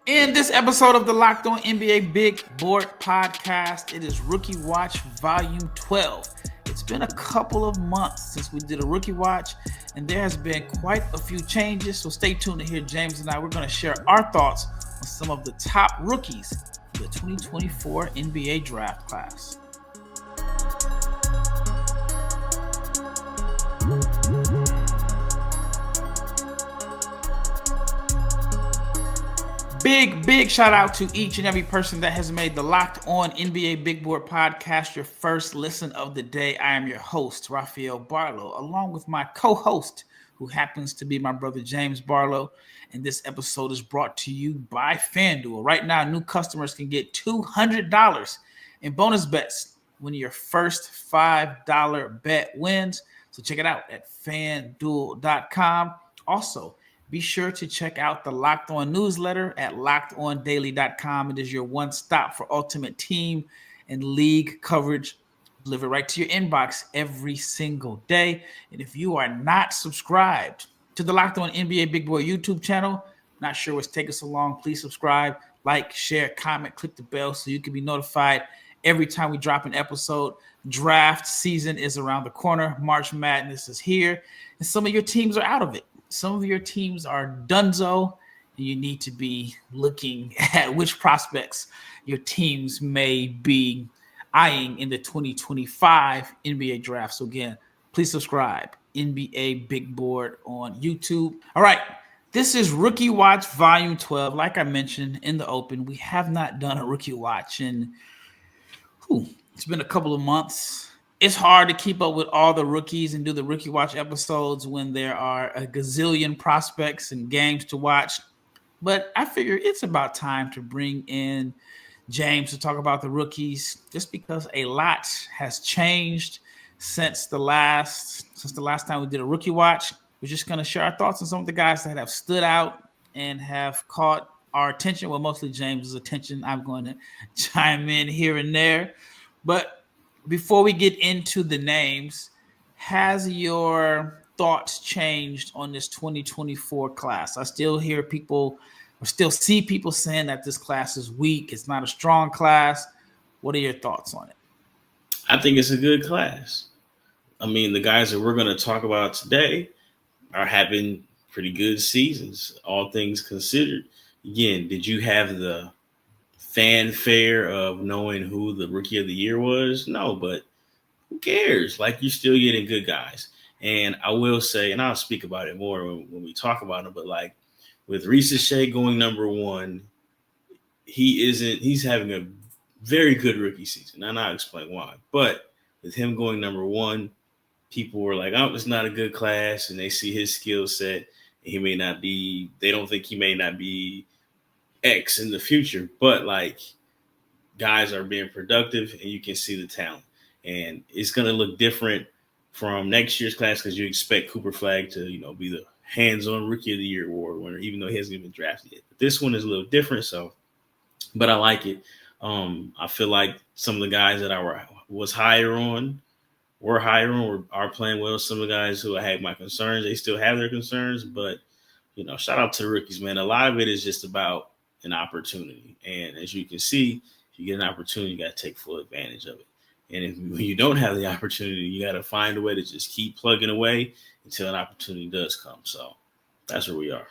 In this episode of the Locked On NBA Big Board Podcast, it is Rookie Watch Volume 12. It's been a couple of months since we did a Rookie Watch, and there has been quite a few changes, so stay tuned to hear James and I. We're going to share our thoughts on some of the top rookies for the 2024 NBA Draft Class. Big shout out to each and every person that has made the Locked On NBA Big Board Podcast your first listen of the day. I am your host, Rafael Barlowe, along with my co-host, who happens to be my brother James Barlowe. And this episode is brought to you by FanDuel. Right now, new customers can get $200 in bonus bets when your first $5 bet wins. So check it out at FanDuel.com. Also, be sure to check out the Locked On newsletter at LockedOnDaily.com. It is your one stop for ultimate team and league coverage delivered right to your inbox every single day. And if you are not subscribed to the Locked On NBA Big Boy YouTube channel, not sure what's taking so long, please subscribe, like, share, comment, click the bell so you can be notified every time we drop an episode. Draft season is around the corner. March Madness is here, and some of your teams are out of it. Some of your teams are donezo, and you need to be looking at which prospects your teams may be eyeing in the 2025 NBA draft. So again, please subscribe. NBA Big Board on YouTube. All right, this is Rookie Watch Volume 12. Like I mentioned in the open, we have not done a Rookie Watch in, it's been a couple of months. It's hard to keep up with all the rookies and do the Rookie Watch episodes when there are a gazillion prospects and games to watch. But I figure it's about time to bring in James to talk about the rookies, just because a lot has changed since the last time we did a Rookie Watch. We're just going to share our thoughts on some of the guys that have stood out and have caught our attention. Well, mostly James's attention. I'm going to chime in here and there. But before we get into the names, has your thoughts changed on this 2024 class? I still hear people, or still see people saying that this class is weak. It's not a strong class. What are your thoughts on it? I think it's a good class. I mean, the guys that we're going to talk about today are having pretty good seasons, all things considered. Again, did you have the fanfare of knowing who the Rookie of the Year was? No, but who cares? Like, you're still getting good guys. And I will say, and I'll speak about it more when we talk about it, but like with Risacher going number one, he's having a very good rookie season. And I'll explain why. But with him going number one, people were like, oh, it's not a good class. And they see his skill set. And they don't think he may not be X in the future, but like guys are being productive and you can see the talent, and it's going to look different from next year's class because you expect Cooper Flagg to, be the hands-on Rookie of the Year award winner, even though he hasn't even been drafted yet. But this one is a little different, but I like it. I feel like some of the guys that I was higher on are playing well. Some of the guys who I had my concerns, they still have their concerns, but shout out to the rookies, man. A lot of it is just about an opportunity. And as you can see, if you get an opportunity, you got to take full advantage of it. And when you don't have the opportunity, you got to find a way to just keep plugging away until an opportunity does come. So that's where we are.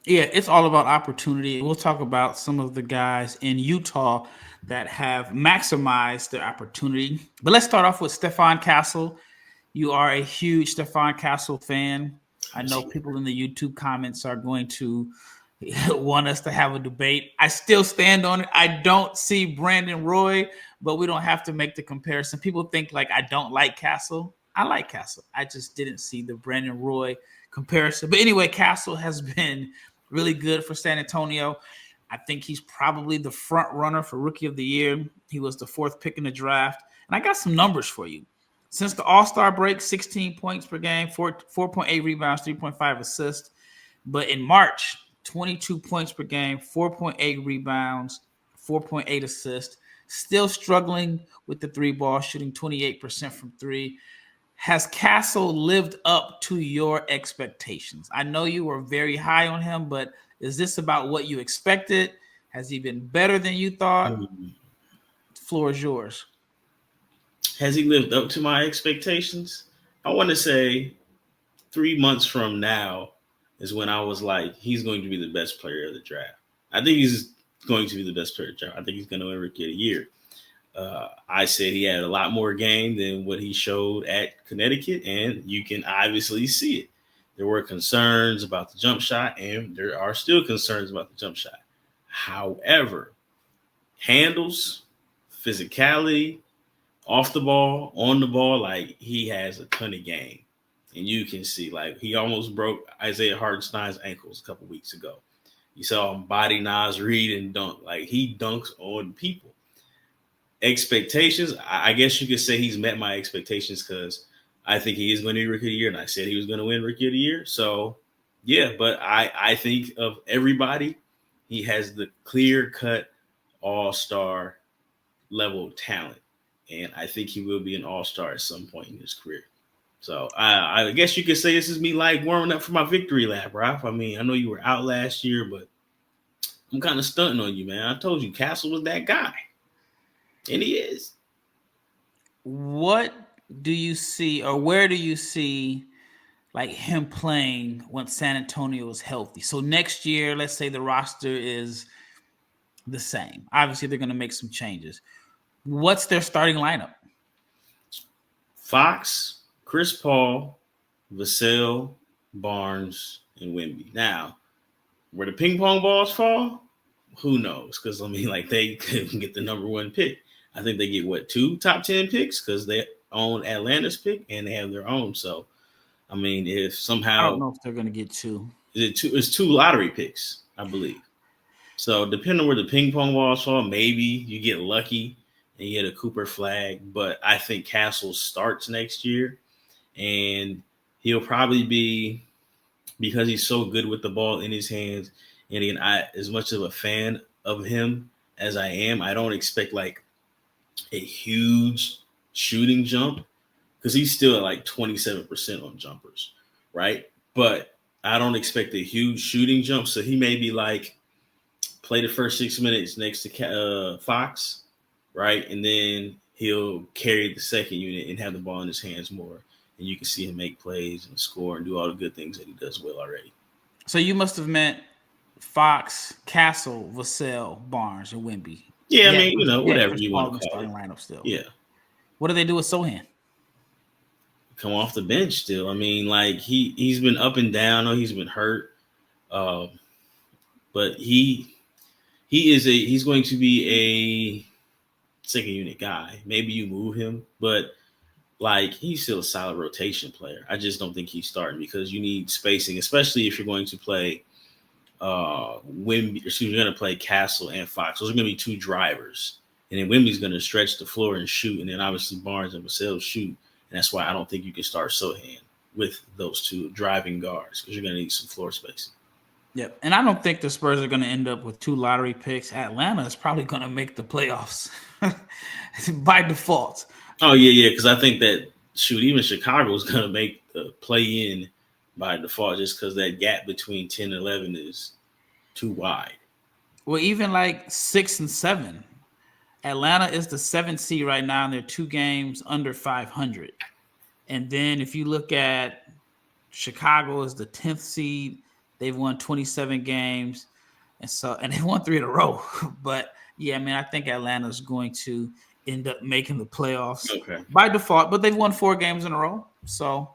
Yeah, it's all about opportunity. We'll talk about some of the guys in Utah that have maximized their opportunity. But let's start off with Stephon Castle. You are a huge Stephon Castle fan. I know people in the YouTube comments are going to want us to have a debate. I still stand on it. I don't see Brandon Roy, but we don't have to make the comparison. People think like I don't like Castle. I like Castle. I just didn't see the Brandon Roy comparison. But anyway, Castle has been really good for San Antonio. I think he's probably the front runner for Rookie of the Year. He was the fourth pick in the draft. And I got some numbers for you. Since the All-Star break, 16 points per game, 4.8 rebounds, 3.5 assists. But in March, 22 points per game, 4.8 rebounds, 4.8 assists. Still struggling with the three ball, shooting 28% from three. Has Castle lived up to your expectations? I know you were very high on him, but Is this about what you expected? Has he been better than you thought? The floor is yours. Has he lived up to my expectations? I want to say 3 months from now is when I was like, he's going to be the best player of the draft. I think he's going to be the best player of the draft. I think he's going to win Rookie of the Year. I said he had a lot more game than what he showed at Connecticut, and you can obviously see it. There were concerns about the jump shot, and there are still concerns about the jump shot. However, handles, physicality, off the ball, on the ball, like he has a ton of game. And you can see, like, he almost broke Isaiah Hartenstein's ankles a couple weeks ago. You saw him body Nas Reed and dunk. Like, he dunks on people. Expectations, I guess you could say he's met my expectations because I think he is going to be Rookie of the Year, and I said he was going to win Rookie of the Year. So, yeah, but I think of everybody, he has the clear-cut all-star level talent. And I think he will be an all-star at some point in his career. So I guess you could say this is me like warming up for my victory lap, Ralph. I mean, I know you were out last year, but I'm kind of stunting on you, man. I told you Castle was that guy. And he is. What do you see, or where do you see like him playing when San Antonio is healthy? So next year, let's say the roster is the same. Obviously, they're going to make some changes. What's their starting lineup? Fox, Chris Paul, Vassell, Barnes, and Wemby. Now, where the ping pong balls fall, who knows? Because, I mean, like, they couldn't get the number one pick. I think they get, 2 top 10 picks? Because they own Atlanta's pick and they have their own. So, I mean, if somehow... I don't know if they're going to get 2. It's 2 lottery picks, I believe. So, depending on where the ping pong balls fall, maybe you get lucky and you get a Cooper flag. But I think Castle starts next year. And he'll probably be, because he's so good with the ball in his hands, and again, as much of a fan of him as I am, I don't expect like a huge shooting jump because he's still at like 27% on jumpers, right? But I don't expect a huge shooting jump. So he may be like, play the first 6 minutes next to Fox, right? And then he'll carry the second unit and have the ball in his hands more. And you can see him make plays and score and do all the good things that he does well already. So you must have meant Fox, Castle, Vassell, Barnes, and Wemby. Yeah, I mean, whatever you want to call starting it. Lineup still. Yeah. What do they do with Sohan? Come off the bench still. I mean, like he's been up and down. I know he's been hurt, but he's going to be a second unit guy. Maybe you move him, but like he's still a solid rotation player. I just don't think he's starting because you need spacing, especially if you're going to play Wemby. You're going to play Castle and Fox. Those are going to be 2 drivers, and then Wemby's going to stretch the floor and shoot, and then obviously Barnes and Vassell shoot, and that's why I don't think you can start Sohan with those 2 driving guards because you're going to need some floor spacing. Yep, and I don't think the Spurs are going to end up with 2 lottery picks. Atlanta is probably going to make the playoffs by default. Oh, yeah, because I think that, even Chicago is going to make the play-in by default just because that gap between 10 and 11 is too wide. Well, even like 6 and 7. Atlanta is the 7th seed right now, and they're 2 games under 500. And then if you look at Chicago is the 10th seed. They've won 27 games, and they won 3 in a row. But, yeah, I mean, I think Atlanta is going to end up making the playoffs by default, but they've won 4 games in a row. So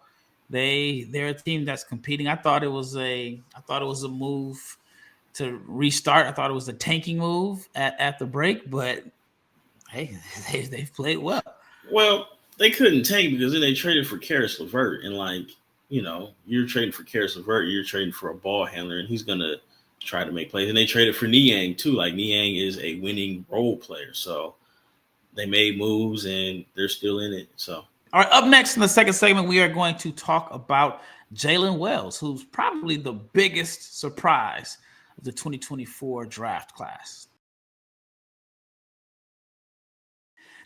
they're a team that's competing. I thought it was a move to restart. I thought it was a tanking move at the break, but hey, they've played well. Well, they couldn't tank because then they traded for Karis LeVert, and you're trading for Karis LeVert, you're trading for a ball handler, and he's gonna try to make plays. And they traded for Niang too. Like Niang is a winning role player, so they made moves and they're still in it. So, all right, up next in the second segment, we are going to talk about Jaylen Wells, who's probably the biggest surprise of the 2024 draft class.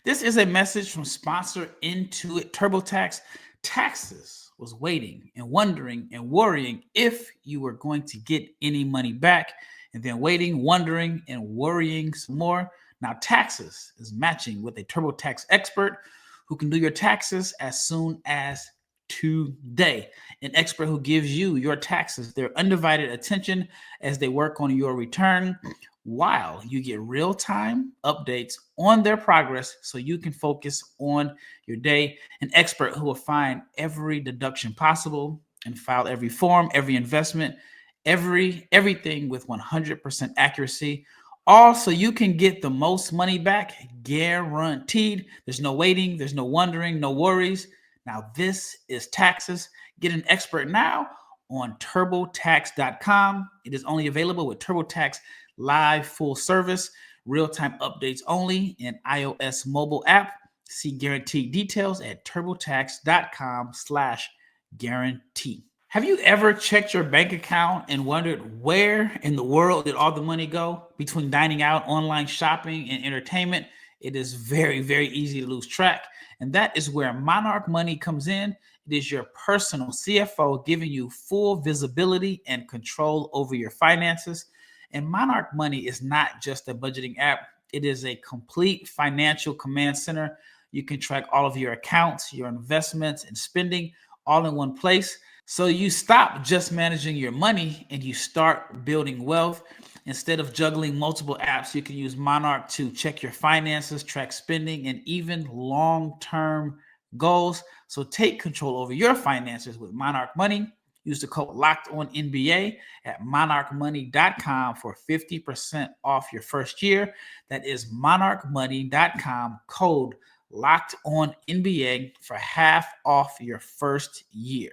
This is a message from sponsor Intuit TurboTax. Taxes was waiting and wondering and worrying if you were going to get any money back, and then waiting, wondering, and worrying some more. Now, Taxes is matching with a TurboTax expert who can do your taxes as soon as today. An expert who gives you your taxes their undivided attention as they work on your return, while you get real-time updates on their progress so you can focus on your day. An expert who will find every deduction possible and file every form, every investment, everything with 100% accuracy. All so you can get the most money back, guaranteed. There's no waiting, there's no wondering, no worries. Now, this is Taxes. Get an expert now on TurboTax.com. It is only available with TurboTax Live full service, real-time updates only, and iOS mobile app. See guaranteed details at TurboTax.com/guarantee. Have you ever checked your bank account and wondered where in the world did all the money go? Between dining out, online shopping, and entertainment, it is very, very easy to lose track. And that is where Monarch Money comes in. It is your personal CFO giving you full visibility and control over your finances. And Monarch Money is not just a budgeting app. It is a complete financial command center. You can track all of your accounts, your investments, and spending all in one place. So you stop just managing your money and you start building wealth. Instead of juggling multiple apps, you can use Monarch to check your finances, track spending, and even long-term goals. So take control over your finances with Monarch Money. Use the code LOCKEDONNBA at monarchmoney.com for 50% off your first year. That is monarchmoney.com, code LOCKEDONNBA for half off your first year.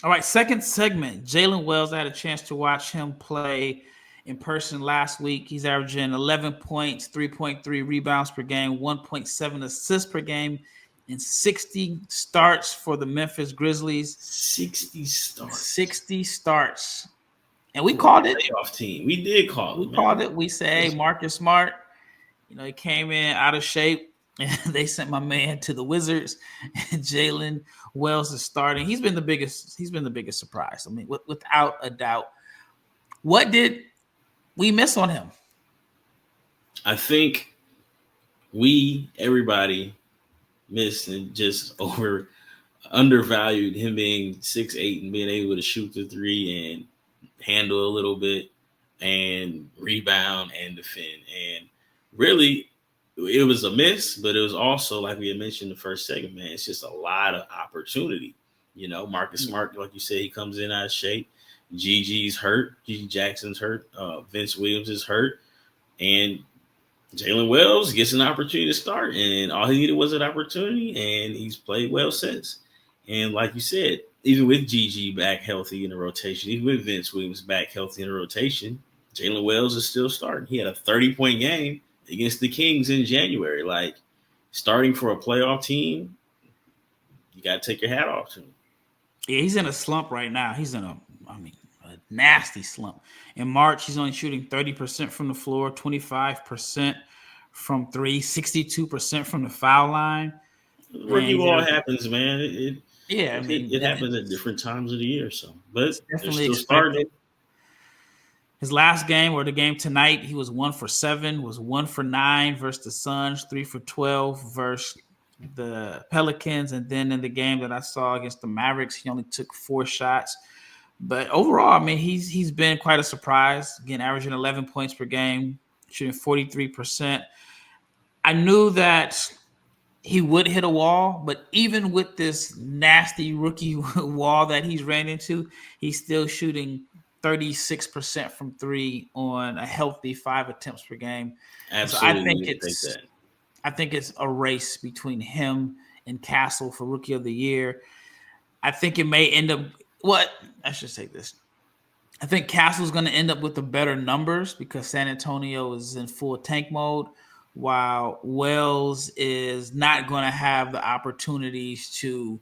All right, second segment. Jaylen Wells, I had a chance to watch him play in person last week. He's averaging 11 points, 3.3 rebounds per game, 1.7 assists per game, and 60 starts for the Memphis Grizzlies. 60 starts. 60 starts. And we called it. Playoff team. We did call it. We called it. We say, hey, Marcus Smart, he came in out of shape. And they sent my man to the Wizards. And Jaylen Wells is starting. He's been the biggest surprise. I mean, without a doubt. What did we miss on him? I think everybody missed and just undervalued him being 6'8" and being able to shoot the three and handle a little bit and rebound and defend. And really, it was a miss, but it was also, like we had mentioned in the first segment, man, it's just a lot of opportunity. Marcus Smart, like you said, he comes in out of shape. Gigi's hurt. Gigi Jackson's hurt. Vince Williams is hurt. And Jaylen Wells gets an opportunity to start. And all he needed was an opportunity, and he's played well since. And like you said, even with Gigi back healthy in the rotation, even with Vince Williams back healthy in the rotation, Jaylen Wells is still starting. He had a 30-point game against the Kings in January. Like, starting for a playoff team, you got to take your hat off to him. Yeah, he's in a slump right now. He's in a nasty slump. In March, he's only shooting 30% from the floor, 25% from three, 62% from the foul line. Rookie ball happens, man. It happens at different times of the year. So, but they're still starting. His last game, or the game tonight, he was 1 for 7, was 1 for 9 versus the Suns, 3 for 12 versus the Pelicans. And then in the game that I saw against the Mavericks, he only took 4 shots. But overall, I mean, he's been quite a surprise. Again, averaging 11 points per game, shooting 43%. I knew that he would hit a wall, but even with this nasty rookie wall that he's ran into, he's still shooting 36% from three on a healthy 5 attempts per game. Absolutely. So I think it's a race between him and Castle for Rookie of the Year. I think it may end up I should say this. I think Castle's going to end up with the better numbers because San Antonio is in full tank mode, while Wells is not going to have the opportunities to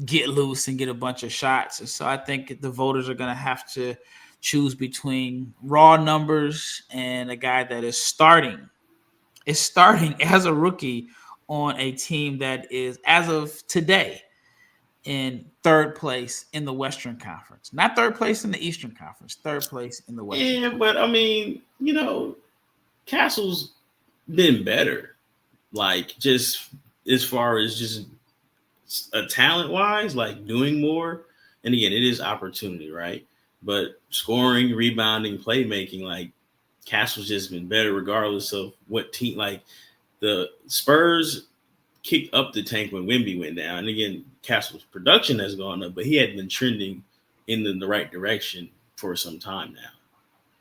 get loose and get a bunch of shots. And so I think the voters are going to have to choose between raw numbers and a guy that is starting is starting as a rookie on a team that is, as of today, in third place in the Western Conference. Not third place in the Eastern Conference, third place in the Western Conference. But I mean, Castle's been better. Like, just as far as just talent wise, like doing more. And again, it is opportunity, right? But scoring, rebounding, playmaking, like Castle's just been better regardless of what team. Like the Spurs kicked up the tank when Wemby went down. And again, Castle's production has gone up, but he had been trending in the right direction for some time now.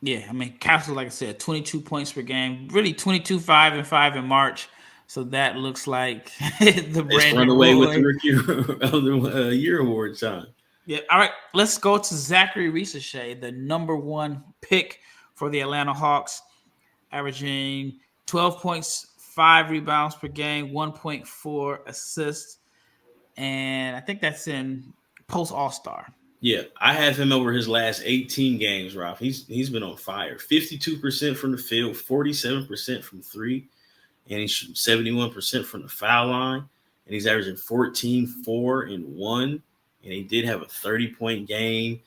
Yeah, I mean, Castle, like I said, 22 points per game, really 22, 5 and 5 in March. So that looks like the It's run away with the Rookie of the Year award time. Yeah. All right. Let's go to Zaccharie Risacher, the number 1 pick for the Atlanta Hawks, averaging 12 points, 5 rebounds per game, 1.4 assists. And I think that's in post All-Star. Yeah, I have him over his last 18 games, Ralph. He's been on fire. 52% from the field, 47% from 3, and he's shooting 71% from the foul line. And he's averaging 14, 4, and 1. And he did have a 30-point game.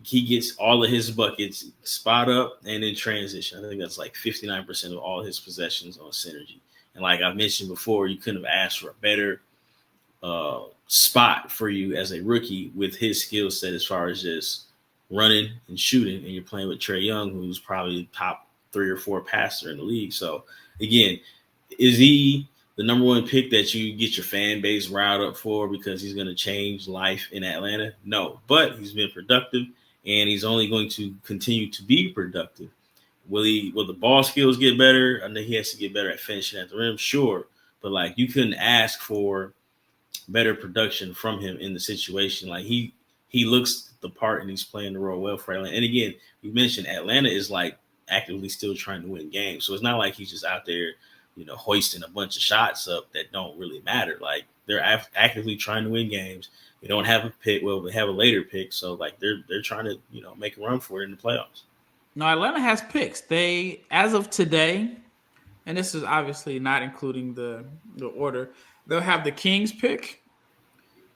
He gets all of his buckets spot up and in transition. I think that's like 59% of all his possessions on synergy. And like I've mentioned before, you couldn't have asked for a better spot for you as a rookie with his skill set as far as just running and shooting. And you're playing with Trae Young, who's probably top 3 or 4 passer in the league. So again, is he the number 1 pick that you get your fan base riled up for because he's going to change life in Atlanta? No, but he's been productive and he's only going to continue to be productive. Will the ball skills get better? I know he has to get better at finishing at the rim, sure. But like you couldn't ask for better production from him in the situation. Like he looks the part and he's playing the role well for Atlanta. And again, you mentioned Atlanta is like actively still trying to win games. So it's not like he's just out there, hoisting a bunch of shots up that don't really matter. Like they're actively trying to win games. They don't have a pick. Well, they have a later pick. So like they're trying to, make a run for it in the playoffs. No, Atlanta has picks. They, as of today, and this is obviously not including the order, they'll have the Kings pick,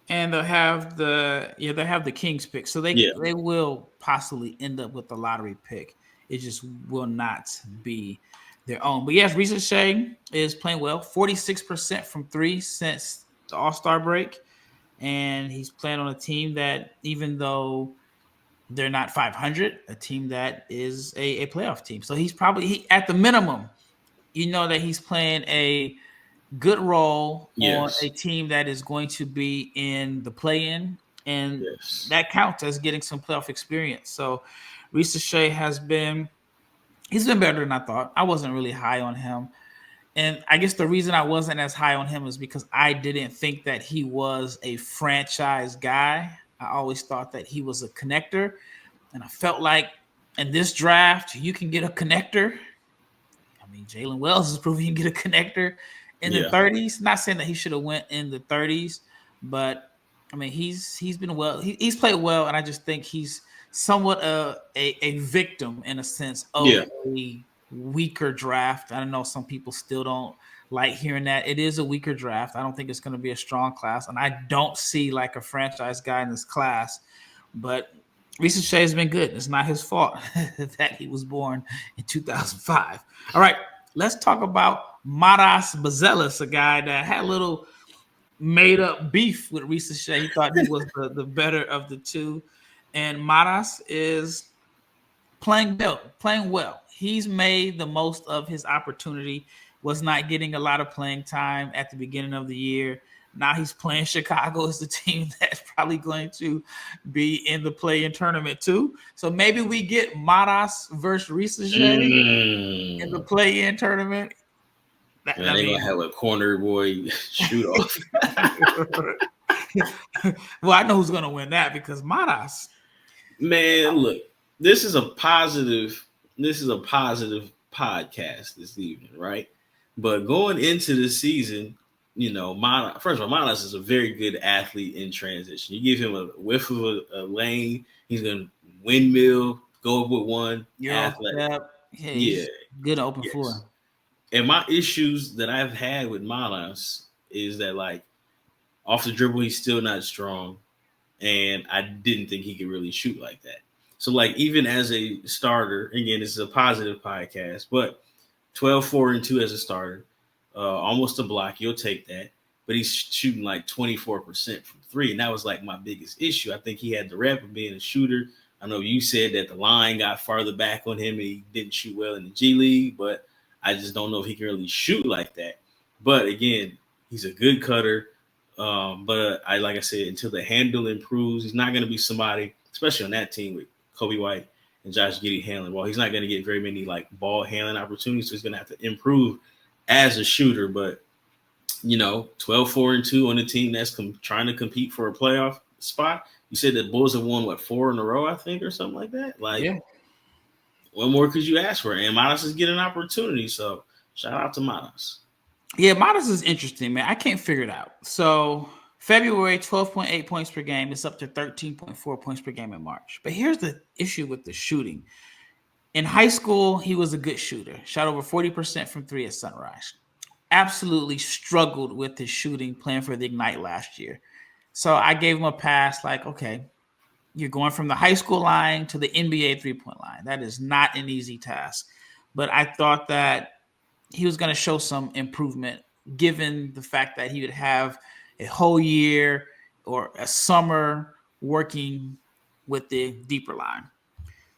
and they'll have the Kings pick. So they will possibly end up with the lottery pick. It just will not be their own. But yes, Risacher is playing well. 46% from 3 since the All-Star break, and he's playing on a team that, even though they're not 500, a team that is a playoff team. So he's probably at the minimum, that he's playing a good role on a team that is going to be in the play-in, and that counts as getting some playoff experience. So Risacher he's been better than I thought. I wasn't really high on him. And I guess the reason I wasn't as high on him is because I didn't think that he was a franchise guy. I always thought that he was a connector. And I felt like in this draft, you can get a connector. I mean, Jaylen Wells is proving you can get a connector in the 30s. Not saying that he should have went in the 30s, but I mean, he's been well. He's played well, and I just think he's somewhat a victim in a sense of a weaker draft. I don't know. Some people still don't like hearing that. It is a weaker draft. I don't think it's going to be a strong class, and I don't see like a franchise guy in this class. But Risacher has been good. It's not his fault that he was born in 2005. All right, let's talk about Matas Buzelis, a guy that had a little made-up beef with Risacher. He thought he was the better of the two. And Matas is playing well. He's made the most of his opportunity, was not getting a lot of playing time at the beginning of the year. Now he's playing Chicago as the team that's probably going to be in the play-in tournament too. So maybe we get Matas versus Risacher in the play-in tournament. They're going to have a corner boy shoot off. Well, I know who's going to win that because Matas. Man, look, this is a positive podcast this evening, right? But going into the season, Matas, first of all, Matas is a very good athlete in transition. You give him a whiff of a lane, he's going to windmill, go up with one. Good open floor. And my issues that I've had with Matas is that, like, off the dribble, he's still not strong. And I didn't think he could really shoot like that. So, like, even as a starter, again, this is a positive podcast, but 12, 4, and 2 as a starter, almost a block, you'll take that. But he's shooting like 24% from three. And that was like my biggest issue. I think he had the rep of being a shooter. I know you said that the line got farther back on him and he didn't shoot well in the G League, but I just don't know if he can really shoot like that. But again, he's a good cutter. But like I said, until the handle improves, he's not going to be somebody, especially on that team with Kobe White and Josh Giddey handling. Well, he's not going to get very many like ball handling opportunities, so he's going to have to improve as a shooter. But 12, 4, and 2 on a team that's trying to compete for a playoff spot. You said that Bulls have won 4 in a row, I think, or something like that. Like, yeah. What more could you ask for? And Matas is getting an opportunity, so shout out to Matas. Yeah, Matas is interesting, man. I can't figure it out. So February, 12.8 points per game. It's up to 13.4 points per game in March. But here's the issue with the shooting. In high school, he was a good shooter. Shot over 40% from three at Sunrise. Absolutely struggled with his shooting playing for the Ignite last year. So I gave him a pass like, okay, you're going from the high school line to the NBA three-point line. That is not an easy task. But I thought that he was going to show some improvement given the fact that he would have a whole year or a summer working with the deeper line.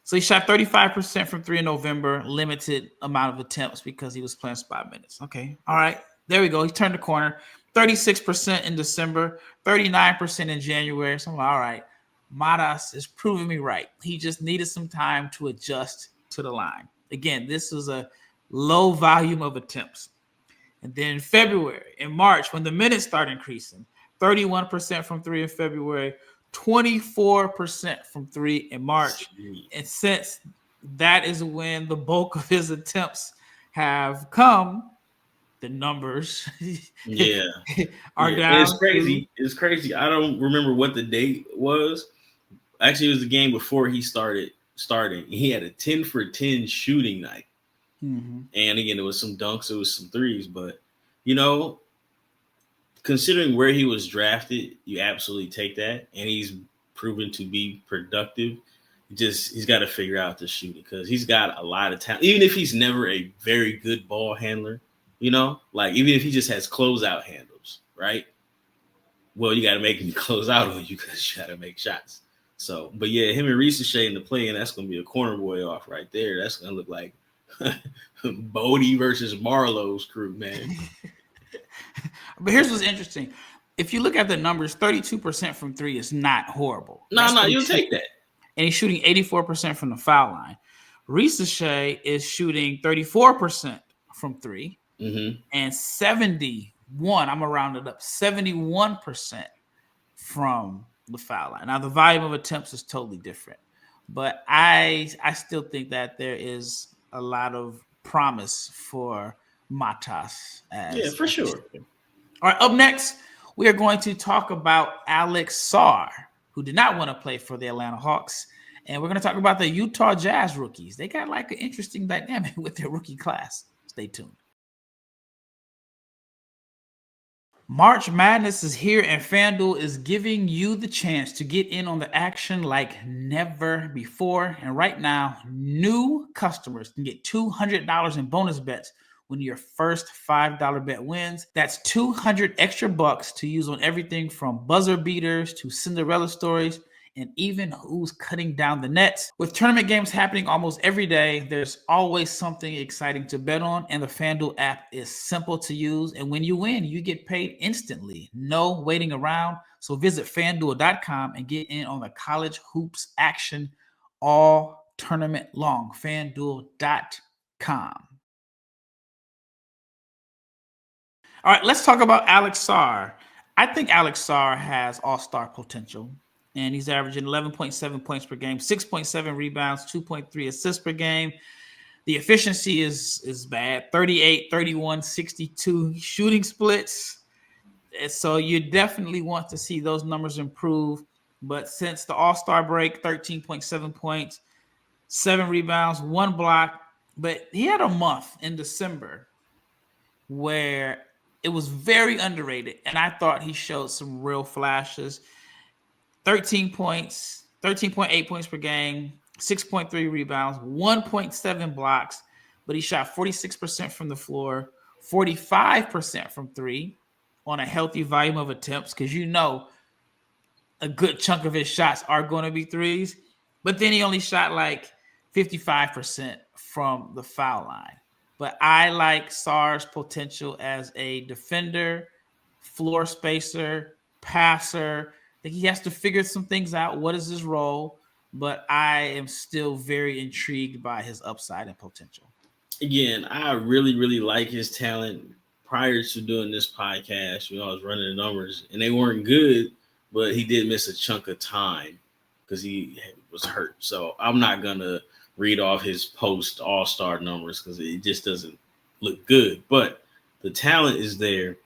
So he shot 35% from three in November, limited amount of attempts because he was playing spot minutes. Okay. All right. There we go. He turned the corner. 36% in December, 39% in January. So I'm like, all right, Matas is proving me right. He just needed some time to adjust to the line. Again, this was a low volume of attempts. And then in February, in March, when the minutes start increasing, 31% from three in February, 24% from three in March. And since that is when the bulk of his attempts have come, the numbers are down. It's crazy. It's crazy. I don't remember what the date was. Actually, it was the game before he starting. He had a 10 for 10 shooting night. Mm-hmm. And again, it was some dunks, it was some threes. But, considering where he was drafted, you absolutely take that. And he's proven to be productive. He's got to figure out the shooting because he's got a lot of talent. Even if he's never a very good ball handler, like even if he just has closeout handles, right? Well, you got to make him close out on you because you got to make shots. So, but yeah, him and Risacher in the play, and that's going to be a corner boy off right there. That's going to look like Bodie versus Barlowe's crew, man. But here's what's interesting. If you look at the numbers, 32% from three is not horrible. No, you'll take that. And he's shooting 84% from the foul line. Risacher is shooting 34% from three and 71, I'm going to round it up, 71% from the foul line. Now, the volume of attempts is totally different. But I still think that there is a lot of promise for Matas. Yeah, for sure. All right, up next, we are going to talk about Alex Sarr, who did not want to play for the Atlanta Hawks. And we're going to talk about the Utah Jazz rookies. They got like an interesting dynamic with their rookie class. Stay tuned. March Madness is here, and FanDuel is giving you the chance to get in on the action like never before. And right now, new customers can get $200 in bonus bets when your first $5 bet wins. That's 200 extra bucks to use on everything from buzzer beaters to Cinderella stories and even who's cutting down the nets. With tournament games happening almost every day, there's always something exciting to bet on, and the FanDuel app is simple to use. And when you win, you get paid instantly. No waiting around. So visit FanDuel.com and get in on the college hoops action all tournament long. FanDuel.com. All right, let's talk about Alex Sarr. I think Alex Sarr has all-star potential. And he's averaging 11.7 points per game, 6.7 rebounds, 2.3 assists per game. The efficiency is bad, 38, 31, 62 shooting splits. And so you definitely want to see those numbers improve. But since the All-Star break, 13.7 points, 7 rebounds, 1 block. But he had a month in December where it was very underrated, and I thought he showed some real flashes. 13 points, 13.8 points per game, 6.3 rebounds, 1.7 blocks, but he shot 46% from the floor, 45% from three on a healthy volume of attempts, because a good chunk of his shots are going to be threes, but then he only shot like 55% from the foul line. But I like Sarr's potential as a defender, floor spacer, passer. I think he has to figure some things out. What is his role? But I am still very intrigued by his upside and potential. Again, I really, really like his talent. Prior to doing this podcast, I was running the numbers, and they weren't good, but he did miss a chunk of time because he was hurt. So I'm not going to read off his post All-Star numbers because it just doesn't look good. But the talent is there.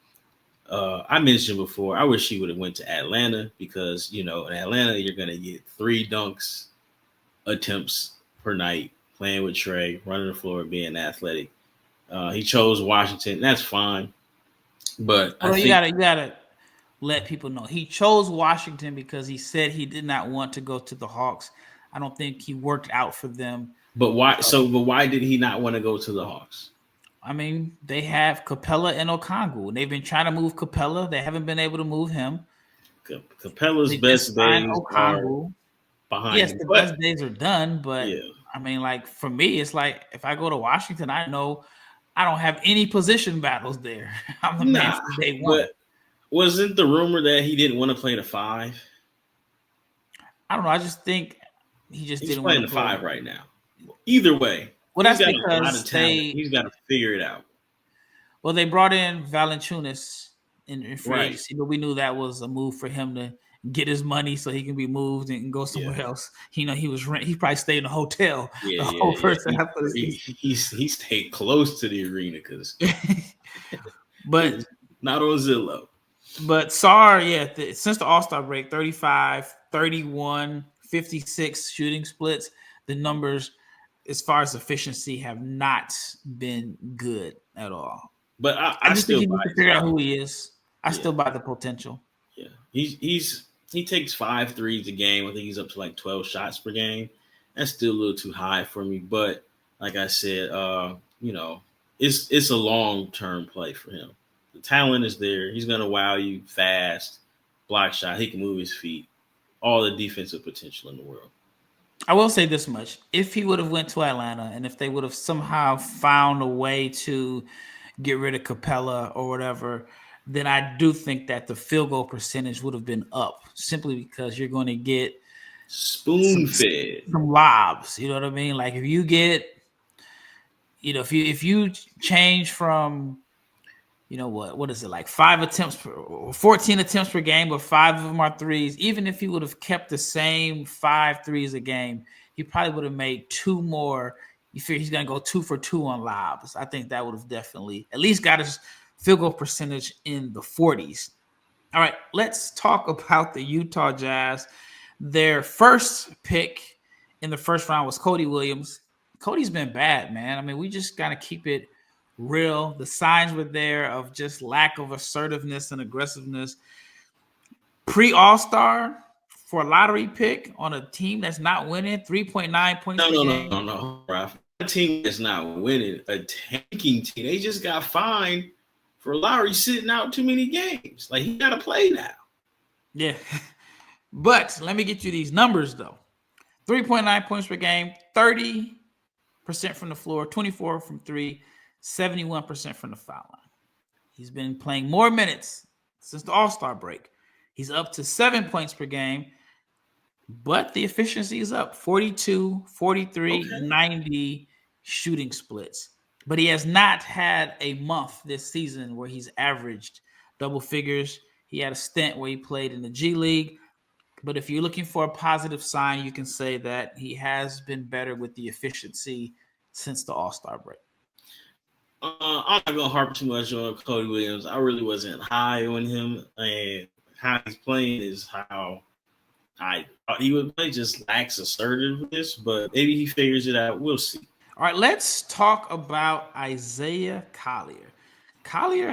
I mentioned before, I wish he would have went to Atlanta because, in Atlanta, you're going to get 3 dunks attempts per night, playing with Trey, running the floor, being athletic. He chose Washington. That's fine. But you gotta let people know he chose Washington because he said he did not want to go to the Hawks. I don't think he worked out for them. But why? But why did he not want to go to the Hawks? I mean, they have Capella and Okongwu. They've been trying to move Capella. They haven't been able to move him. Capella's best days are behind him. Yes, the best days are done. But I mean, like for me, it's like if I go to Washington, I know I don't have any position battles there. I'm the man from day one. But wasn't the rumor that he didn't want to play the 5? I don't know. I just think he just didn't want to play the 5 right now. Either way, well, that's because he's got to figure it out. Well, they brought in Valanciunas in free agency, but we knew that was a move for him to get his money so he can be moved and go somewhere else. He probably stayed in a hotel. He stayed close to the arena because, but not on Zillow. But Sarr, since the All-Star break, 35, 31, 56 shooting splits. The numbers, as far as efficiency, have not been good at all. But I just think you need to figure out who he is. I still buy the potential. Yeah, he takes 5 threes a game. I think he's up to like 12 shots per game. That's still a little too high for me. But like I said, it's a long-term play for him. The talent is there. He's going to wow you fast, block shot. He can move his feet. All the defensive potential in the world. I will say this much. If he would have went to Atlanta and if they would have somehow found a way to get rid of Capella or whatever, then I do think that the field goal percentage would have been up simply because you're going to get spoon-fed some lobs. You know what I mean? Like if you get, if you change from, what is it, like 14 attempts per game, but 5 of them are threes. Even if he would have kept the same 5 threes a game, he probably would have made 2 more. You figure he's going to go 2 for 2 on lobs. I think that would have definitely at least got his field goal percentage in the 40s. All right, let's talk about the Utah Jazz. Their first pick in the first round was Cody Williams. Cody's been bad, man. I mean, we just got to keep it real. The signs were there of just lack of assertiveness and aggressiveness. Pre-All-Star for a lottery pick on a team that's not winning, 3.9 points. No, Ralph. A team that's not winning, a tanking team. They just got fined for Lowry sitting out too many games. Like, he got to play now. Yeah. But let me get you these numbers, though. 3.9 points per game, 30% from the floor, 24 from 3, 71% from the foul line. He's been playing more minutes since the All-Star break. He's up to 7 points per game, but the efficiency is up 42, 43, 90 shooting splits. But he has not had a month this season where he's averaged double figures. He had a stint where he played in the G League. But if you're looking for a positive sign, you can say that he has been better with the efficiency since the All-Star break. I'm not going to harp too much on Cody Williams. I really wasn't high on him. And how he's playing is how I thought he would play. Just lacks assertiveness, but maybe he figures it out. We'll see. All right, let's talk about Isaiah Collier. Collier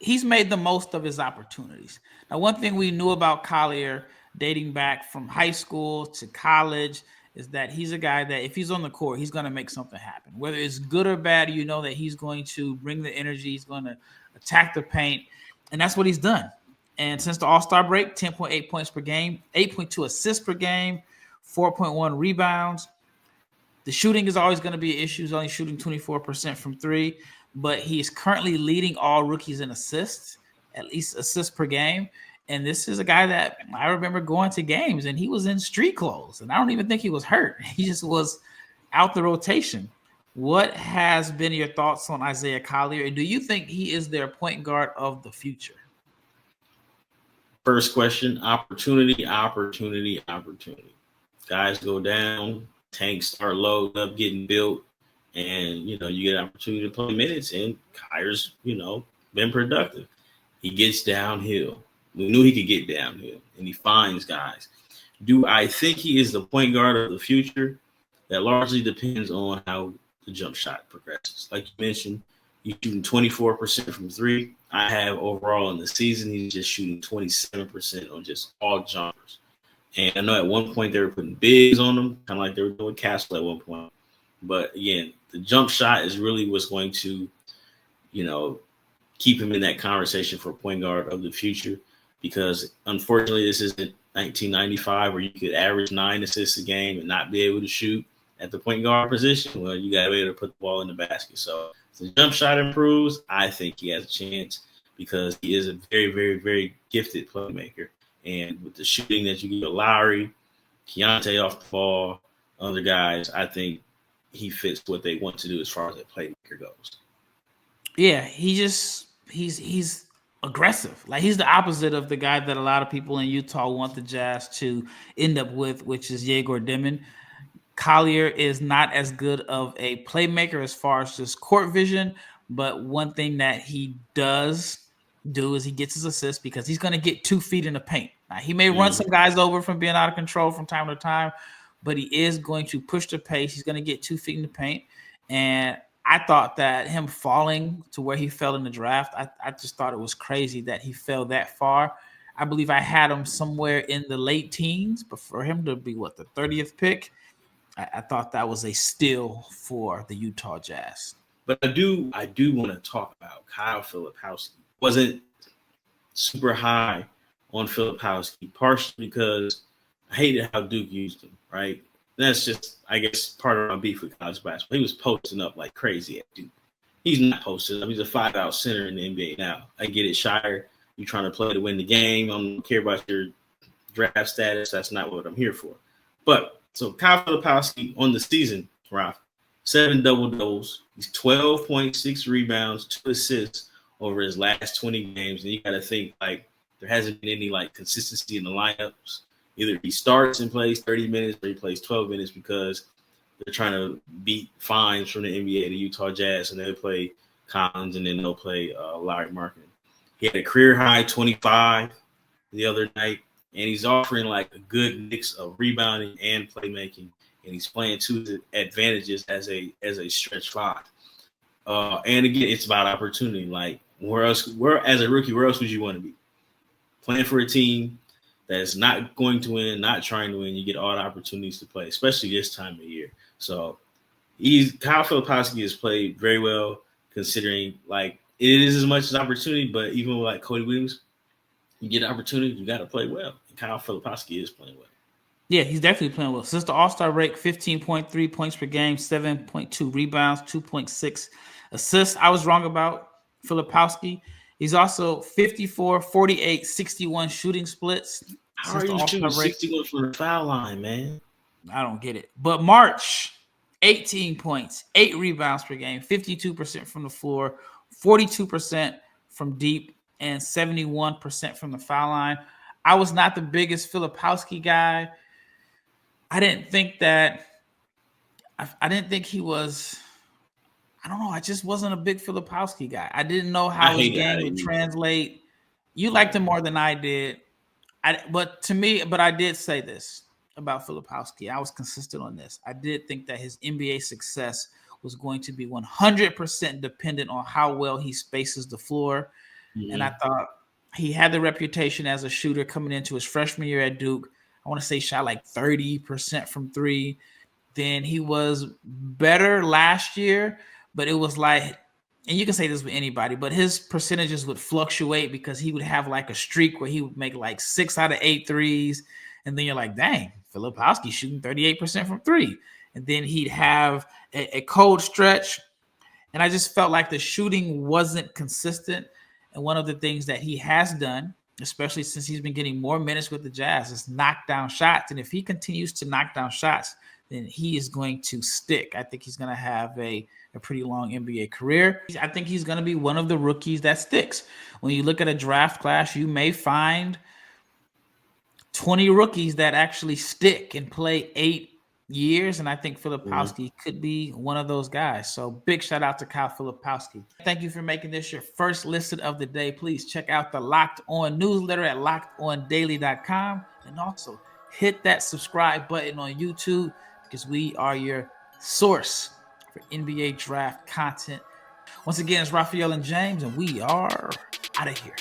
he's made the most of his opportunities. Now, one thing we knew about Collier dating back from high school to college is that he's a guy that if he's on the court, he's going to make something happen. Whether it's good or bad, you know that he's going to bring the energy, he's going to attack the paint, and that's what he's done. And since the All-Star break, 10.8 points per game, 8.2 assists per game, 4.1 rebounds. The shooting is always going to be an issue. He's only shooting 24% from three, but he's currently leading all rookies in assists, at least assists per game. And this is a guy that I remember going to games and he was in street clothes. And I don't even think he was hurt. He just was out the rotation. What has been your thoughts on Isaiah Collier? And do you think he is their point guard of the future? First question, opportunity. Guys go down, tanks start loading up, getting built, and, you get an opportunity to play minutes, and Collier's, been productive. He gets downhill. We knew he could get downhill, and he finds guys. Do I think he is the point guard of the future? That largely depends on how the jump shot progresses. Like you mentioned, he's shooting 24% from three. I have overall in the season, he's just shooting 27% on just all jumpers. And I know at one point they were putting bigs on him, kind of like they were doing Castle at one point. But again, the jump shot is really what's going to, keep him in that conversation for point guard of the future. Because unfortunately, this isn't 1995 where you could average 9 assists a game and not be able to shoot at the point guard position. Well, you got to be able to put the ball in the basket. So if the jump shot improves, I think he has a chance because he is a very, very, very gifted playmaker. And with the shooting that you get Lowry, Keontae off the ball, other guys, I think he fits what they want to do as far as that playmaker goes. Yeah, he's aggressive. Like he's the opposite of the guy that a lot of people in Utah want the Jazz to end up with, which is Yegor Dimon. Collier is not as good of a playmaker as far as just court vision, but one thing that he does do is he gets his assists because he's going to get 2 feet in the paint. Now, he may run some guys over from being out of control from time to time, but he is going to push the pace. He's going to get 2 feet in the paint. And I thought that him falling to where he fell in the draft, I just thought it was crazy that he fell that far. I believe I had him somewhere in the late teens, but for him to be, the 30th pick, I thought that was a steal for the Utah Jazz. But I do want to talk about Kyle Filipowski. Wasn't super high on Filipowski, partially because I hated how Duke used him, right? That's just, I guess, part of my beef with college basketball. He was posting up like crazy at Duke. He's not posting up. He's a 5-out center in the NBA now. I get it, Shire. You're trying to play to win the game. I don't care about your draft status. That's not what I'm here for. But so Kyle Filipowski on the season, Ralph, 7 double-doubles. He's 12.6 rebounds, 2 assists over his last 20 games. And you got to think, like, there hasn't been any, like, consistency in the lineups. Either he starts and plays 30 minutes or he plays 12 minutes because they're trying to beat fines from the NBA, the Utah Jazz, and they'll play Collins and then they'll play Larry Markin. He had a career-high 25 the other night, and he's offering, like, a good mix of rebounding and playmaking. And he's playing to his advantages as a stretch 5. And again, it's about opportunity. Like, as a rookie, where else would you want to be? Playing for a team that's not going to win, not trying to win. You get all the opportunities to play, especially this time of year. So Kyle Filipowski has played very well, considering like it is as much as opportunity, but even with like Cody Williams, you get opportunity, you got to play well. And Kyle Filipowski is playing well. Yeah, he's definitely playing well. Since the All-Star break, 15.3 points per game, 7.2 rebounds, 2.6 assists. I was wrong about Filipowski. He's also 54, 48, 61 shooting splits. How are you shooting 61 from the foul line, man? I don't get it. But March, 18 points, 8 rebounds per game, 52% from the floor, 42% from deep, and 71% from the foul line. I was not the biggest Filipowski guy. I didn't think he was – I don't know. I just wasn't a big Filipowski guy. I didn't know how his game would translate. You liked him more than I did. But I did say this about Filipowski. I was consistent on this. I did think that his NBA success was going to be 100% dependent on how well he spaces the floor. And I thought he had the reputation as a shooter coming into his freshman year at Duke. I want to say shot like 30% from three. Then he was better last year, but it was like, and you can say this with anybody, but his percentages would fluctuate because he would have like a streak where he would make like 6 out of 8 threes. And then you're like, dang, Filipowski shooting 38% from three. And then he'd have a cold stretch. And I just felt like the shooting wasn't consistent. And one of the things that he has done, especially since he's been getting more minutes with the Jazz, is knock down shots. And if he continues to knock down shots, then he is going to stick. I think he's going to have a pretty long NBA career. I think he's going to be one of the rookies that sticks. When you look at a draft class, you may find 20 rookies that actually stick and play 8 years, and I think Filipowski could be one of those guys. So big shout out to Kyle Filipowski. Thank you for making this your first listen of the day. Please check out the Locked On newsletter at lockedondaily.com, and also hit that subscribe button on YouTube because we are your source for NBA draft content. Once again, it's Rafael and James, and we are out of here.